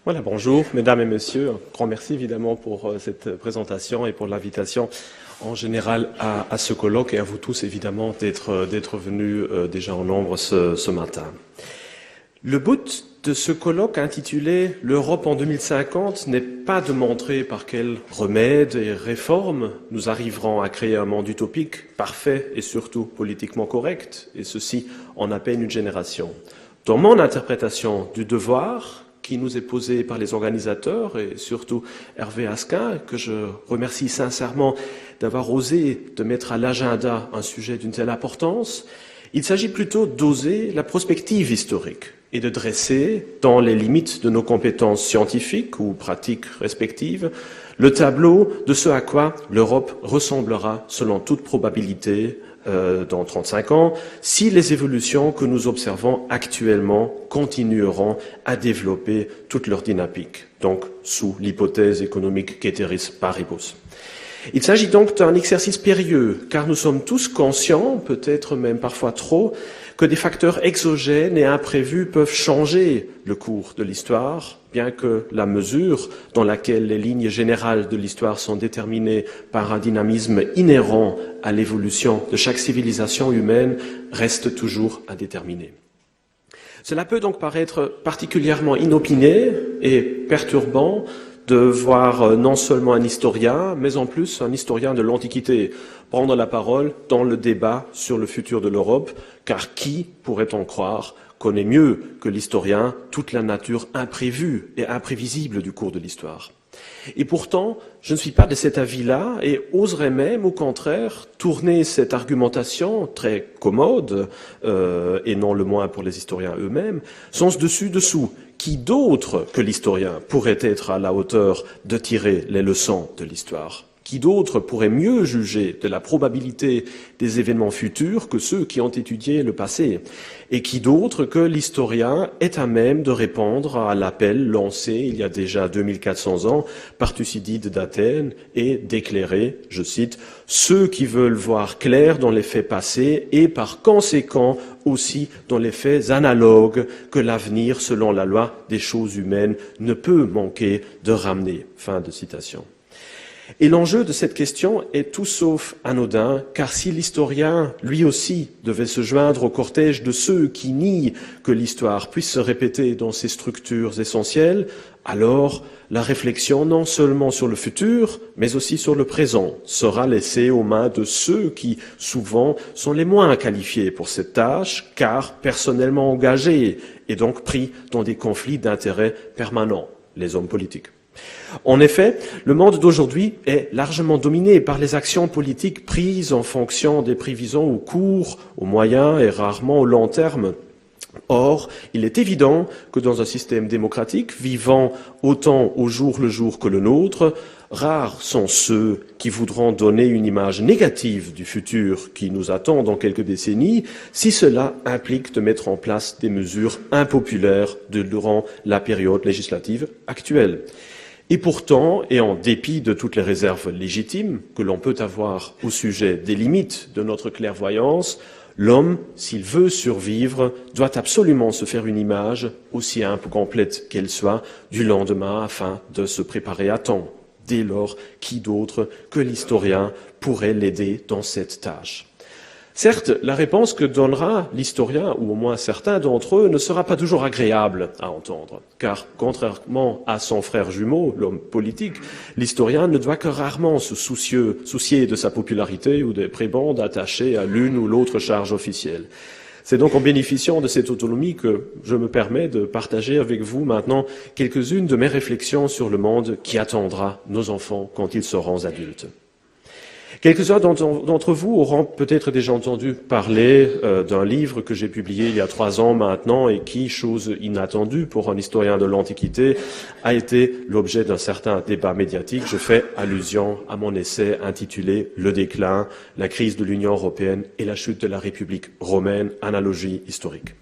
Voilà, bonjour, mesdames et messieurs. Un grand merci évidemment pour cette présentation et pour l'invitation en général à ce colloque et à vous tous évidemment d'être venus déjà en nombre ce matin. Le but de ce colloque intitulé « L'Europe en 2050 » n'est pas de montrer par quels remèdes et réformes nous arriverons à créer un monde utopique, parfait et surtout politiquement correct, et ceci en à peine une génération. Dans mon interprétation du devoir qui nous est posé par les organisateurs et surtout Hervé Asquin, que je remercie sincèrement d'avoir osé de mettre à l'agenda un sujet d'une telle importance, il s'agit plutôt d'oser la prospective historique et de dresser, dans les limites de nos compétences scientifiques ou pratiques respectives, le tableau de ce à quoi l'Europe ressemblera, selon toute probabilité, dans 35 ans, si les évolutions que nous observons actuellement continueront à développer toute leur dynamique, donc sous l'hypothèse économique Ceteris paribus. Il s'agit donc d'un exercice périlleux, car nous sommes tous conscients, peut-être même parfois trop, que des facteurs exogènes et imprévus peuvent changer le cours de l'histoire, bien que la mesure dans laquelle les lignes générales de l'histoire sont déterminées par un dynamisme inhérent à l'évolution de chaque civilisation humaine reste toujours à déterminer. Cela peut donc paraître particulièrement inopiné et perturbant de voir non seulement un historien, mais en plus un historien de l'Antiquité prendre la parole dans le débat sur le futur de l'Europe, car qui, pourrait-on croire, connaît mieux que l'historien toute la nature imprévue et imprévisible du cours de l'histoire. Et pourtant, je ne suis pas de cet avis-là et oserais même, au contraire, tourner cette argumentation très commode, et non le moins pour les historiens eux-mêmes, sens dessus-dessous. Qui d'autre que l'historien pourrait être à la hauteur de tirer les leçons de l'histoire ? Qui d'autre pourrait mieux juger de la probabilité des événements futurs que ceux qui ont étudié le passé? Et qui d'autre que l'historien est à même de répondre à l'appel lancé il y a déjà 2400 ans par Thucydide d'Athènes et d'éclairer, je cite, « ceux qui veulent voir clair dans les faits passés et par conséquent aussi dans les faits analogues que l'avenir, selon la loi des choses humaines, ne peut manquer de ramener. » Fin de citation. Et l'enjeu de cette question est tout sauf anodin, car si l'historien, lui aussi, devait se joindre au cortège de ceux qui nient que l'histoire puisse se répéter dans ses structures essentielles, alors la réflexion non seulement sur le futur, mais aussi sur le présent, sera laissée aux mains de ceux qui, souvent, sont les moins qualifiés pour cette tâche, car personnellement engagés et donc pris dans des conflits d'intérêts permanents, les hommes politiques. En effet, le monde d'aujourd'hui est largement dominé par les actions politiques prises en fonction des prévisions au court, au moyen et rarement au long terme. Or, il est évident que dans un système démocratique vivant autant au jour le jour que le nôtre, rares sont ceux qui voudront donner une image négative du futur qui nous attend dans quelques décennies, si cela implique de mettre en place des mesures impopulaires durant la période législative actuelle. Et pourtant, et en dépit de toutes les réserves légitimes que l'on peut avoir au sujet des limites de notre clairvoyance, l'homme, s'il veut survivre, doit absolument se faire une image, aussi complète qu'elle soit, du lendemain afin de se préparer à temps. Dès lors, qui d'autre que l'historien pourrait l'aider dans cette tâche ? Certes, la réponse que donnera l'historien, ou au moins certains d'entre eux, ne sera pas toujours agréable à entendre, car contrairement à son frère jumeau, l'homme politique, l'historien ne doit que rarement se soucier de sa popularité ou des prébendes attachées à l'une ou l'autre charge officielle. C'est donc en bénéficiant de cette autonomie que je me permets de partager avec vous maintenant quelques-unes de mes réflexions sur le monde qui attendra nos enfants quand ils seront adultes. Quelques-uns d'entre vous auront peut-être déjà entendu parler d'un livre que j'ai publié il y a 3 ans maintenant et qui, chose inattendue pour un historien de l'Antiquité, a été l'objet d'un certain débat médiatique. Je fais allusion à mon essai intitulé « Le déclin, la crise de l'Union européenne et la chute de la République romaine, analogie historique ».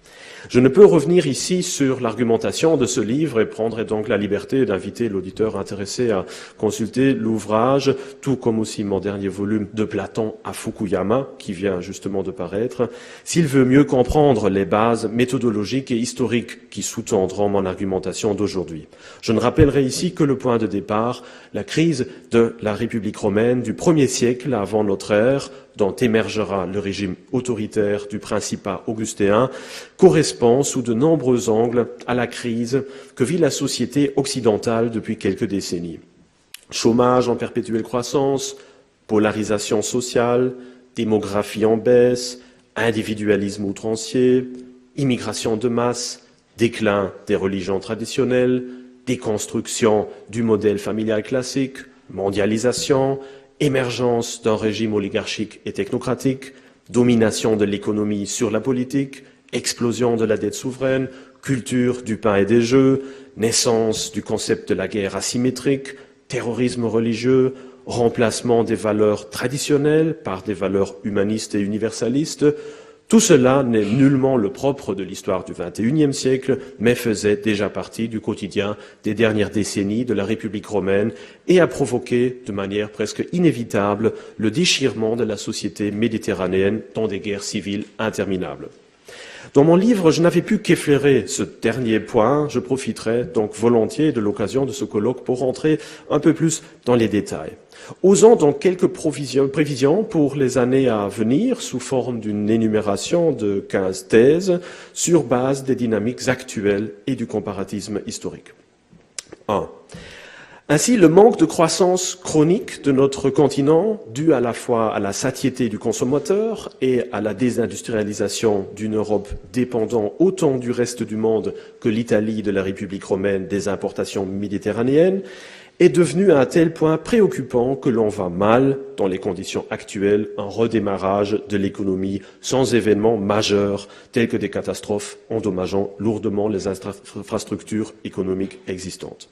Je ne peux revenir ici sur l'argumentation de ce livre et prendrai donc la liberté d'inviter l'auditeur intéressé à consulter l'ouvrage, tout comme aussi mon dernier volume volume de Platon à Fukuyama, qui vient justement de paraître, s'il veut mieux comprendre les bases méthodologiques et historiques qui sous-tendront mon argumentation d'aujourd'hui. Je ne rappellerai ici que le point de départ, la crise de la République romaine du 1er siècle avant notre ère, dont émergera le régime autoritaire du Principat augustéen, correspond sous de nombreux angles à la crise que vit la société occidentale depuis quelques décennies. Chômage en perpétuelle croissance, polarisation sociale, démographie en baisse, individualisme outrancier, immigration de masse, déclin des religions traditionnelles, déconstruction du modèle familial classique, mondialisation, émergence d'un régime oligarchique et technocratique, domination de l'économie sur la politique, explosion de la dette souveraine, culture du pain et des jeux, naissance du concept de la guerre asymétrique, terrorisme religieux, remplacement des valeurs traditionnelles par des valeurs humanistes et universalistes. Tout cela n'est nullement le propre de l'histoire du XXIe siècle, mais faisait déjà partie du quotidien des dernières décennies de la République romaine et a provoqué, de manière presque inévitable, le déchirement de la société méditerranéenne dans des guerres civiles interminables. Dans mon livre, je n'avais pu qu'effleurer ce dernier point. Je profiterai donc volontiers de l'occasion de ce colloque pour rentrer un peu plus dans les détails. Osons donc quelques prévisions pour les années à venir sous forme d'une énumération de 15 thèses sur base des dynamiques actuelles et du comparatisme historique. 1. Ainsi, le manque de croissance chronique de notre continent, dû à la fois à la satiété du consommateur et à la désindustrialisation d'une Europe dépendant autant du reste du monde que l'Italie de la République romaine des importations méditerranéennes, est devenu à un tel point préoccupant que l'on va mal, dans les conditions actuelles, un redémarrage de l'économie sans événements majeurs tels que des catastrophes endommageant lourdement les infrastructures économiques existantes.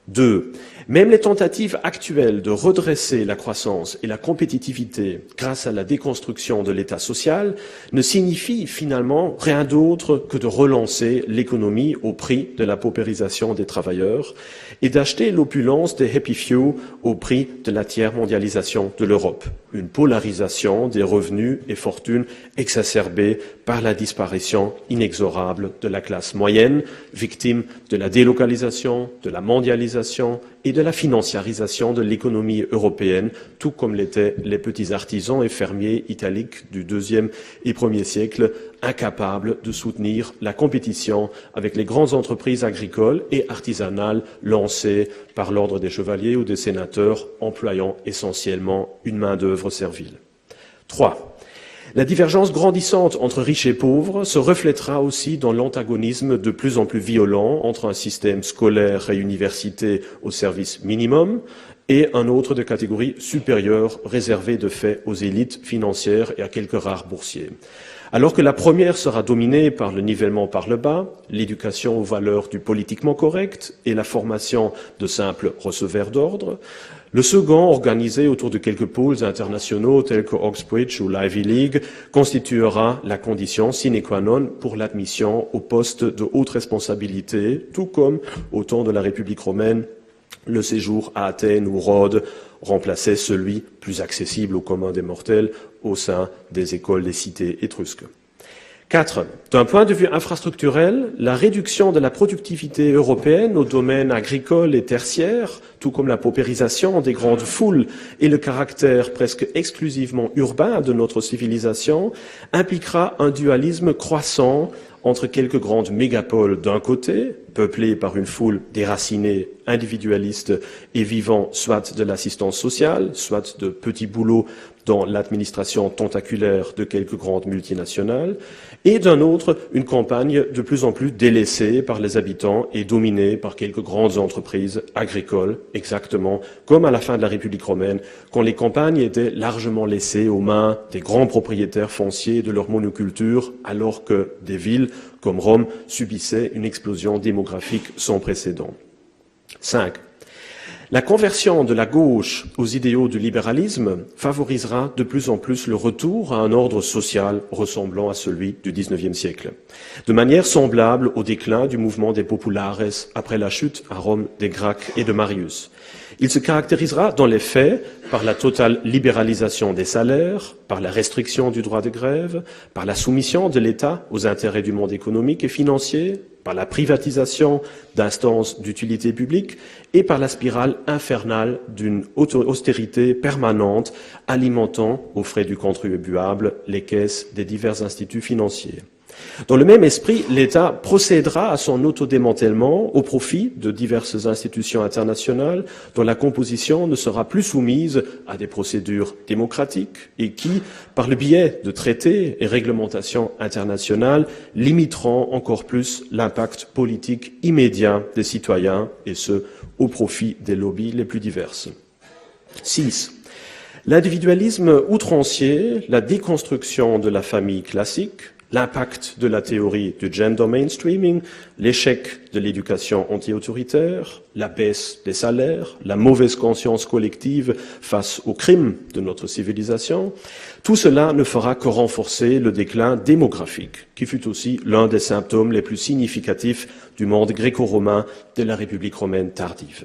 2. Même les tentatives actuelles de redresser la croissance et la compétitivité grâce à la déconstruction de l'État social ne signifient finalement rien d'autre que de relancer l'économie au prix de la paupérisation des travailleurs et d'acheter l'opulence des happy few au prix de la tiers-mondialisation de l'Europe. Une polarisation des revenus et fortunes exacerbée par la disparition inexorable de la classe moyenne, victime de la délocalisation, de la mondialisation et de la financiarisation de l'économie européenne, tout comme l'étaient les petits artisans et fermiers italiques du IIe et Ier siècle, incapables de soutenir la compétition avec les grandes entreprises agricoles et artisanales lancées par l'ordre des chevaliers ou des sénateurs, employant essentiellement une main-d'œuvre servile. 3. La divergence grandissante entre riches et pauvres se reflètera aussi dans l'antagonisme de plus en plus violent entre un système scolaire et université au service minimum et un autre de catégorie supérieure réservé de fait aux élites financières et à quelques rares boursiers. Alors que la première sera dominée par le nivellement par le bas, l'éducation aux valeurs du politiquement correct et la formation de simples receveurs d'ordre, le second, organisé autour de quelques pôles internationaux tels que Oxbridge ou l'Ivy League, constituera la condition sine qua non pour l'admission au poste de haute responsabilité, tout comme au temps de la République romaine, le séjour à Athènes ou Rhodes remplaçait celui plus accessible au commun des mortels au sein des écoles des cités étrusques. 4. D'un point de vue infrastructurel, la réduction de la productivité européenne au domaine agricole et tertiaire, tout comme la paupérisation des grandes foules et le caractère presque exclusivement urbain de notre civilisation, impliquera un dualisme croissant entre quelques grandes mégapoles d'un côté, peuplées par une foule déracinée, individualiste et vivant soit de l'assistance sociale, soit de petits boulots dans l'administration tentaculaire de quelques grandes multinationales, et d'un autre, une campagne de plus en plus délaissée par les habitants et dominée par quelques grandes entreprises agricoles, exactement comme à la fin de la République romaine, quand les campagnes étaient largement laissées aux mains des grands propriétaires fonciers de leur monoculture, alors que des villes comme Rome subissaient une explosion démographique sans précédent. 5. La conversion de la gauche aux idéaux du libéralisme favorisera de plus en plus le retour à un ordre social ressemblant à celui du XIXe siècle, de manière semblable au déclin du mouvement des populares après la chute à Rome des Gracques et de Marius. Il se caractérisera dans les faits par la totale libéralisation des salaires, par la restriction du droit de grève, par la soumission de l'État aux intérêts du monde économique et financier, par la privatisation d'instances d'utilité publique et par la spirale infernale d'une austérité permanente alimentant, aux frais du contribuable, les caisses des divers instituts financiers. Dans le même esprit, l'État procédera à son autodémantèlement au profit de diverses institutions internationales dont la composition ne sera plus soumise à des procédures démocratiques et qui, par le biais de traités et réglementations internationales, limiteront encore plus l'impact politique immédiat des citoyens, et ce, au profit des lobbies les plus diverses. 6. L'individualisme outrancier, la déconstruction de la famille classique, l'impact de la théorie du gender mainstreaming, l'échec de l'éducation anti-autoritaire, la baisse des salaires, la mauvaise conscience collective face aux crimes de notre civilisation, tout cela ne fera que renforcer le déclin démographique, qui fut aussi l'un des symptômes les plus significatifs du monde gréco-romain de la République romaine tardive.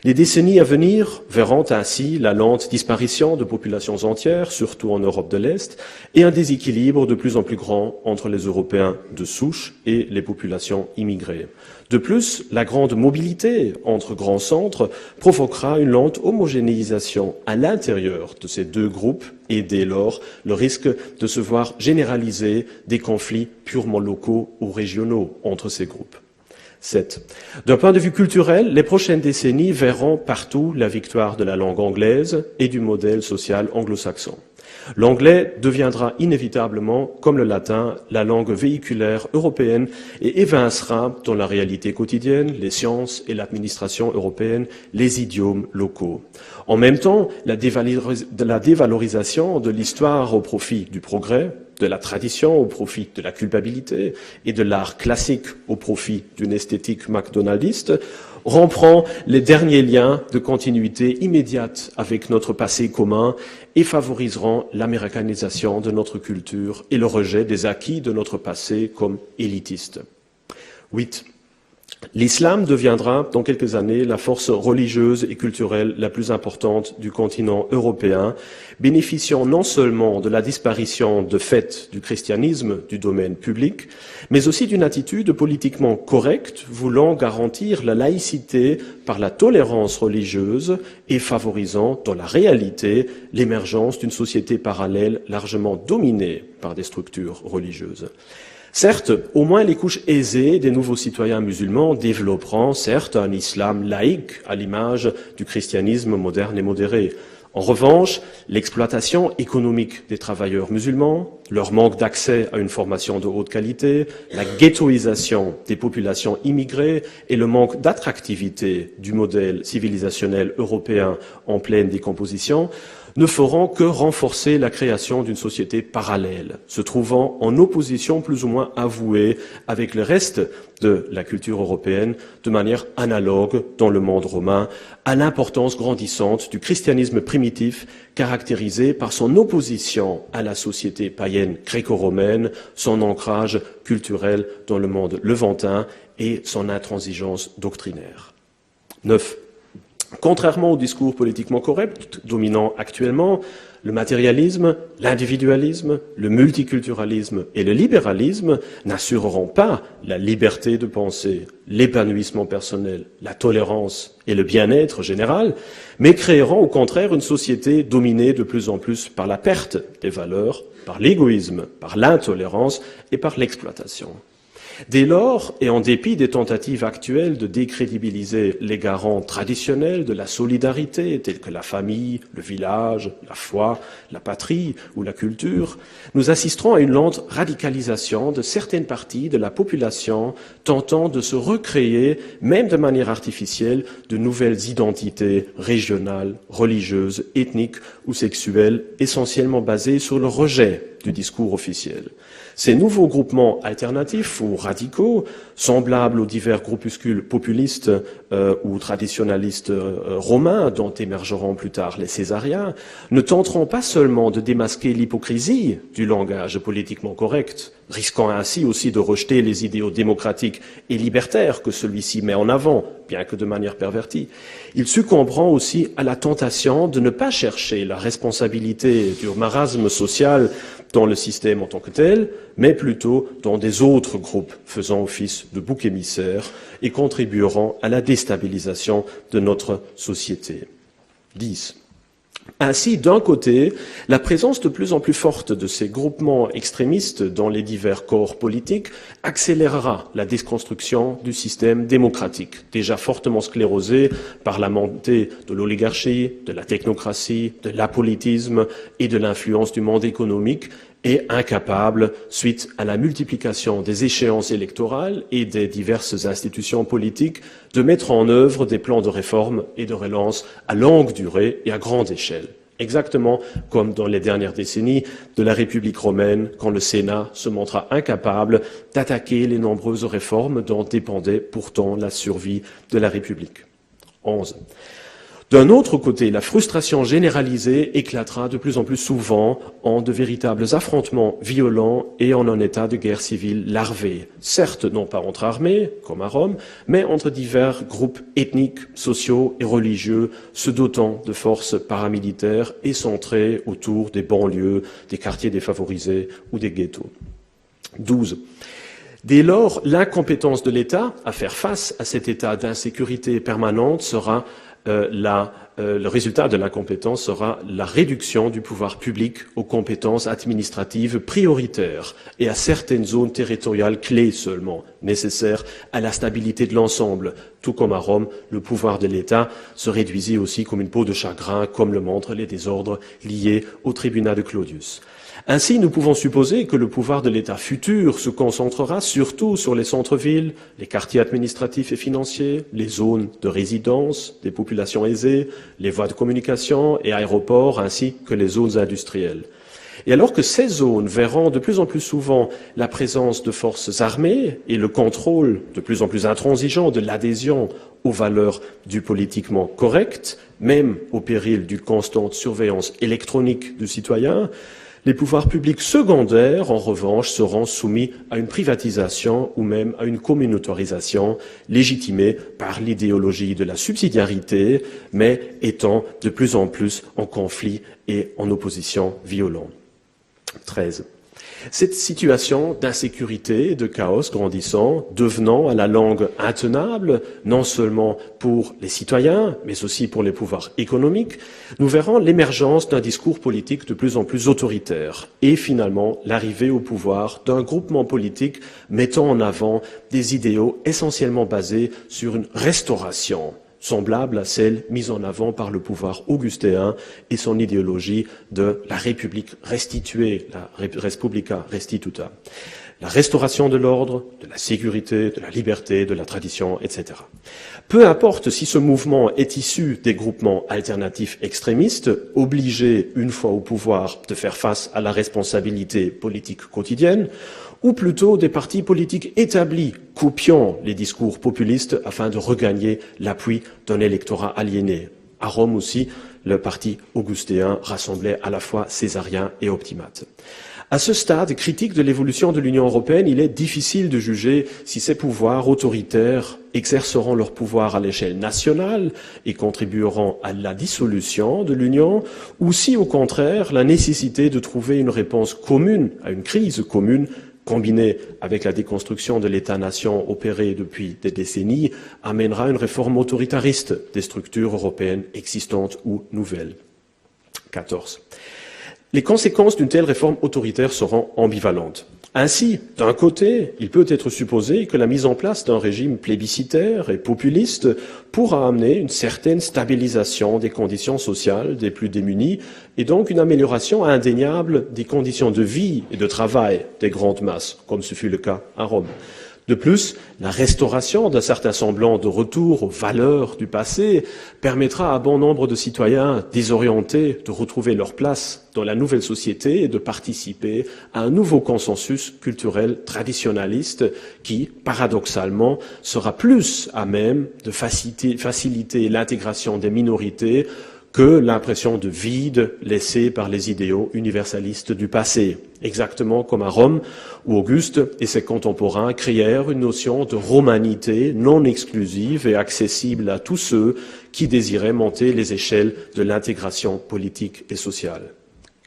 Les décennies à venir verront ainsi la lente disparition de populations entières, surtout en Europe de l'Est, et un déséquilibre de plus en plus grand entre les Européens de souche et les populations immigrées. De plus, la grande mobilité entre grands centres provoquera une lente homogénéisation à l'intérieur de ces deux groupes et dès lors le risque de se voir généraliser des conflits purement locaux ou régionaux entre ces groupes. 7. D'un point de vue culturel, les prochaines décennies verront partout la victoire de la langue anglaise et du modèle social anglo-saxon. L'anglais deviendra inévitablement, comme le latin, la langue véhiculaire européenne et évincera dans la réalité quotidienne, les sciences et l'administration européenne, les idiomes locaux. En même temps, la dévalorisation de l'histoire au profit du progrès, de la tradition au profit de la culpabilité et de l'art classique au profit d'une esthétique macdonaldiste reprend les derniers liens de continuité immédiate avec notre passé commun et favoriseront l'américanisation de notre culture et le rejet des acquis de notre passé comme élitiste. 8. L'islam deviendra, dans quelques années, la force religieuse et culturelle la plus importante du continent européen, bénéficiant non seulement de la disparition de fait du christianisme du domaine public, mais aussi d'une attitude politiquement correcte voulant garantir la laïcité par la tolérance religieuse et favorisant, dans la réalité, l'émergence d'une société parallèle largement dominée par des structures religieuses. Certes, au moins les couches aisées des nouveaux citoyens musulmans développeront, certes, un islam laïque à l'image du christianisme moderne et modéré. En revanche, l'exploitation économique des travailleurs musulmans, leur manque d'accès à une formation de haute qualité, la ghettoisation des populations immigrées et le manque d'attractivité du modèle civilisationnel européen en pleine décomposition ne feront que renforcer la création d'une société parallèle, se trouvant en opposition plus ou moins avouée avec le reste de la culture européenne, de manière analogue dans le monde romain, à l'importance grandissante du christianisme primitif, caractérisé par son opposition à la société païenne gréco-romaine, son ancrage culturel dans le monde levantin et son intransigeance doctrinaire. 9. Contrairement au discours politiquement correct dominant actuellement, le matérialisme, l'individualisme, le multiculturalisme et le libéralisme n'assureront pas la liberté de penser, l'épanouissement personnel, la tolérance et le bien-être général, mais créeront au contraire une société dominée de plus en plus par la perte des valeurs, par l'égoïsme, par l'intolérance et par l'exploitation. Dès lors, et en dépit des tentatives actuelles de décrédibiliser les garants traditionnels de la solidarité, tels que la famille, le village, la foi, la patrie ou la culture, nous assisterons à une lente radicalisation de certaines parties de la population tentant de se recréer, même de manière artificielle, de nouvelles identités régionales, religieuses, ethniques ou sexuelles, essentiellement basées sur le rejet du discours officiel. Ces nouveaux groupements alternatifs ou radicaux, semblables aux divers groupuscules populistes ou traditionalistes romains dont émergeront plus tard les césariens, ne tenteront pas seulement de démasquer l'hypocrisie du langage politiquement correct, risquant ainsi aussi de rejeter les idéaux démocratiques et libertaires que celui-ci met en avant, bien que de manière pervertie. Ils succomberont aussi à la tentation de ne pas chercher la responsabilité du marasme social dans le système en tant que tel, mais plutôt dans des autres groupes faisant office de bouc émissaire et contribueront à la déstabilisation de notre société. 10. Ainsi, d'un côté, la présence de plus en plus forte de ces groupements extrémistes dans les divers corps politiques accélérera la déconstruction du système démocratique, déjà fortement sclérosé par la montée de l'oligarchie, de la technocratie, de l'apolitisme et de l'influence du monde économique, et incapable, suite à la multiplication des échéances électorales et des diverses institutions politiques, de mettre en œuvre des plans de réforme et de relance à longue durée et à grande échelle. Exactement comme dans les dernières décennies de la République romaine, quand le Sénat se montra incapable d'attaquer les nombreuses réformes dont dépendait pourtant la survie de la République. 11. D'un autre côté, la frustration généralisée éclatera de plus en plus souvent en de véritables affrontements violents et en un état de guerre civile larvé. Certes, non pas entre armées, comme à Rome, mais entre divers groupes ethniques, sociaux et religieux, se dotant de forces paramilitaires et centrés autour des banlieues, des quartiers défavorisés ou des ghettos. 12. Dès lors, l'incompétence de l'État à faire face à cet état d'insécurité permanente sera le résultat de l'incompétence sera la réduction du pouvoir public aux compétences administratives prioritaires et à certaines zones territoriales clés seulement, nécessaires à la stabilité de l'ensemble. Tout comme à Rome, le pouvoir de l'État se réduisit aussi comme une peau de chagrin, comme le montrent les désordres liés au tribunat de Claudius. Ainsi, nous pouvons supposer que le pouvoir de l'État futur se concentrera surtout sur les centres-villes, les quartiers administratifs et financiers, les zones de résidence des populations aisées, les voies de communication et aéroports, ainsi que les zones industrielles. Et alors que ces zones verront de plus en plus souvent la présence de forces armées et le contrôle de plus en plus intransigeant de l'adhésion aux valeurs du politiquement correct, même au péril d'une constante surveillance électronique du citoyen, les pouvoirs publics secondaires, en revanche, seront soumis à une privatisation ou même à une communautarisation légitimée par l'idéologie de la subsidiarité, mais étant de plus en plus en conflit et en opposition violente. 13. Cette situation d'insécurité et de chaos grandissant, devenant à la longue intenable, non seulement pour les citoyens, mais aussi pour les pouvoirs économiques, nous verrons l'émergence d'un discours politique de plus en plus autoritaire et finalement l'arrivée au pouvoir d'un groupement politique mettant en avant des idéaux essentiellement basés sur une restauration semblable à celle mise en avant par le pouvoir augustéen et son idéologie de la République restituée, la Respublica Restituta. La restauration de l'ordre, de la sécurité, de la liberté, de la tradition, etc. Peu importe si ce mouvement est issu des groupements alternatifs extrémistes, obligés, une fois au pouvoir, de faire face à la responsabilité politique quotidienne, ou plutôt des partis politiques établis copiant les discours populistes afin de regagner l'appui d'un électorat aliéné. À Rome aussi, le parti augustéen rassemblait à la fois césariens et optimates. À ce stade critique de l'évolution de l'Union européenne, il est difficile de juger si ces pouvoirs autoritaires exerceront leur pouvoir à l'échelle nationale et contribueront à la dissolution de l'Union, ou si, au contraire, la nécessité de trouver une réponse commune à une crise commune combinée avec la déconstruction de l'État-nation opérée depuis des décennies, amènera une réforme autoritariste des structures européennes existantes ou nouvelles. 14. Les conséquences d'une telle réforme autoritaire seront ambivalentes. Ainsi, d'un côté, il peut être supposé que la mise en place d'un régime plébiscitaire et populiste pourra amener une certaine stabilisation des conditions sociales des plus démunis et donc une amélioration indéniable des conditions de vie et de travail des grandes masses, comme ce fut le cas à Rome. De plus, la restauration d'un certain semblant de retour aux valeurs du passé permettra à bon nombre de citoyens désorientés de retrouver leur place dans la nouvelle société et de participer à un nouveau consensus culturel traditionnaliste qui, paradoxalement, sera plus à même de faciliter l'intégration des minorités que l'impression de vide laissée par les idéaux universalistes du passé. Exactement comme à Rome, où Auguste et ses contemporains créèrent une notion de romanité non exclusive et accessible à tous ceux qui désiraient monter les échelles de l'intégration politique et sociale.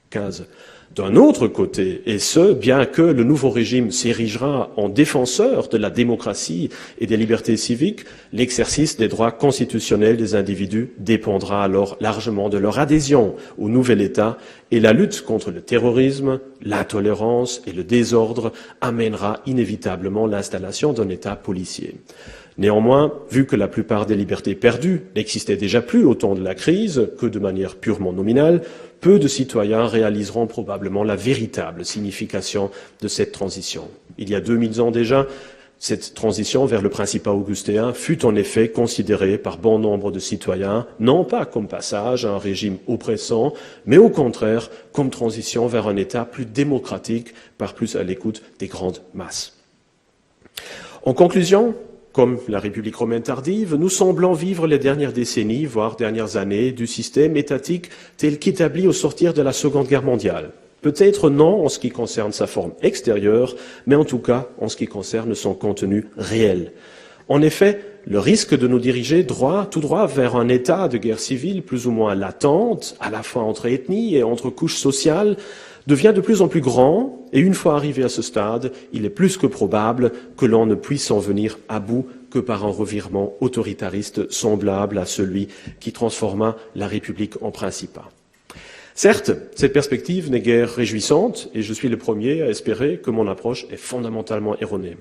15. D'un autre côté, et ce, bien que le nouveau régime s'érigera en défenseur de la démocratie et des libertés civiques, l'exercice des droits constitutionnels des individus dépendra alors largement de leur adhésion au nouvel État et la lutte contre le terrorisme, l'intolérance et le désordre amènera inévitablement l'installation d'un État policier. Néanmoins, vu que la plupart des libertés perdues n'existaient déjà plus au temps de la crise que de manière purement nominale, peu de citoyens réaliseront probablement la véritable signification de cette transition. Il y a 2000 ans déjà, cette transition vers le principat augustéen fut en effet considérée par bon nombre de citoyens, non pas comme passage à un régime oppressant, mais au contraire comme transition vers un État plus démocratique, par plus à l'écoute des grandes masses. En conclusion, comme la République romaine tardive, nous semblons vivre les dernières décennies, voire dernières années, du système étatique tel qu'établi au sortir de la Seconde Guerre mondiale. Peut-être non en ce qui concerne sa forme extérieure, mais en tout cas en ce qui concerne son contenu réel. En effet, le risque de nous diriger tout droit vers un état de guerre civile plus ou moins latente, à la fois entre ethnies et entre couches sociales, devient de plus en plus grand, et une fois arrivé à ce stade, il est plus que probable que l'on ne puisse en venir à bout que par un revirement autoritariste semblable à celui qui transforma la République en principat. Certes, cette perspective n'est guère réjouissante, et je suis le premier à espérer que mon approche est fondamentalement erronée.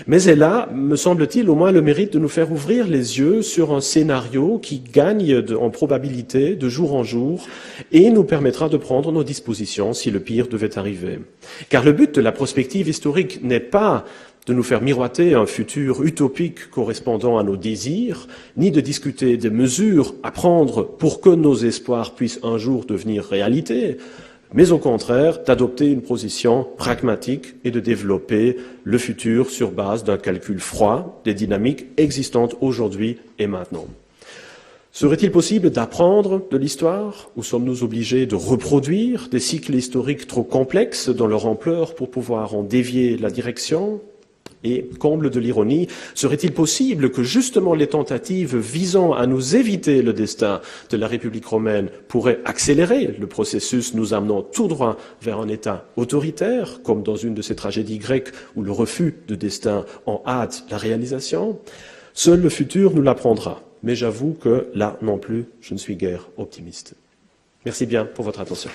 Mais elle a, me semble-t-il, au moins le mérite de nous faire ouvrir les yeux sur un scénario qui gagne en probabilité de jour en jour et nous permettra de prendre nos dispositions si le pire devait arriver. Car le but de la prospective historique n'est pas de nous faire miroiter un futur utopique correspondant à nos désirs, ni de discuter des mesures à prendre pour que nos espoirs puissent un jour devenir réalité, mais au contraire d'adopter une position pragmatique et de développer le futur sur base d'un calcul froid des dynamiques existantes aujourd'hui et maintenant. Serait-il possible d'apprendre de l'histoire ou sommes-nous obligés de reproduire des cycles historiques trop complexes dans leur ampleur pour pouvoir en dévier la direction ? Et, comble de l'ironie, serait-il possible que justement les tentatives visant à nous éviter le destin de la République romaine pourraient accélérer le processus nous amenant tout droit vers un État autoritaire, comme dans une de ces tragédies grecques où le refus de destin en hâte la réalisation? Seul le futur nous l'apprendra. Mais j'avoue que là non plus, je ne suis guère optimiste. Merci bien pour votre attention.